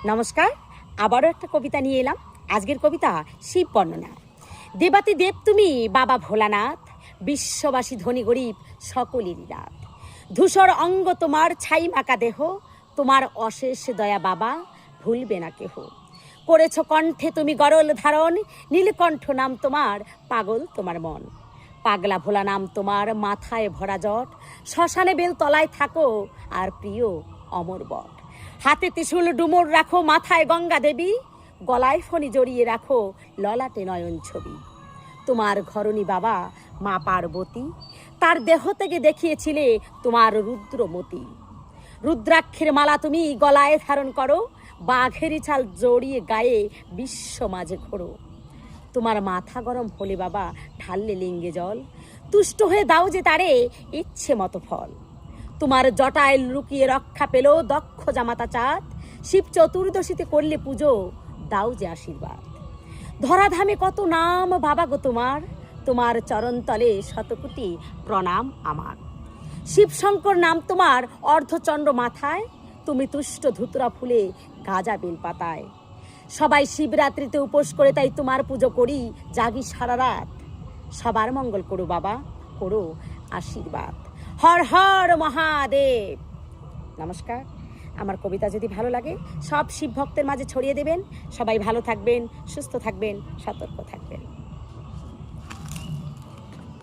নমস্কার, আবারও একটা কবিতা নিয়ে এলাম। আজকের কবিতা শিব বর্ণনা। দেবাতি দেব তুমি বাবা ভোলানাথ, বিশ্ববাসী ধনী গরিব সকলেরই রাত। ধূসর অঙ্গ তোমার ছাই মাকা দেহ, তোমার অশেষ দয়া বাবা ভুলবে না কেহ। করেছ কণ্ঠে তুমি গরল ধারণ, নীলকণ্ঠ নাম তোমার পাগল তোমার মন। পাগলা ভোলা নাম তোমার মাথায় ভরা জট, শ্মশানে বেল তলায় থাকো আর প্রিয় অমর বট। হাতে ত্রিশূল ডুমুর রাখো, মাথায় গঙ্গা দেবী, গলায় ফণি জড়িয়ে রাখো, ললাটে নয়ন ছবি। তোমার ঘরণী বাবা মা পার্বতী, তার দেহ থেকে দেখিয়েছিলে তোমার রুদ্রমতি। রুদ্রাক্ষের মালা তুমি গলায় ধারণ করো, বাঘেরই ছাল জড়িয়ে গায়ে বিশ্ব মাঝে ঘোরো। তোমার মাথা গরম হলে বাবা ঢাললে লিঙ্গে জল, তুষ্ট হয়ে দাও যে তারে ইচ্ছে মতো ফল। তোমার জটায় লুকিয়ে রক্ষা পেল দক্ষ জামাতা চাঁদ, শিব চতুর্দশীতে করলে পুজো দাও যে আশীর্বাদ। ধরাধামে কত নাম বাবা গো তোমার, তোমার চরণতলে শতকোটি প্রণাম আমার। শিব শঙ্কর নাম তোমার অর্ধচন্দ্র মাথায়, তুমি তুষ্ট ধুতরা ফুলে গাজা বেল পাতায়। সবাই শিবরাত্রিতে উপোস করে তাই তোমার পুজো করি, জাগি সারা রাত। সবার মঙ্গল করো বাবা, করো আশীর্বাদ। হর হর মহাদেব। নমস্কার। আমার কবিতা যদি ভালো লাগে সব শিব ভক্তের মাঝে ছড়িয়ে দেবেন। সবাই ভালো থাকবেন, সুস্থ থাকবেন, সতর্ক থাকবেন।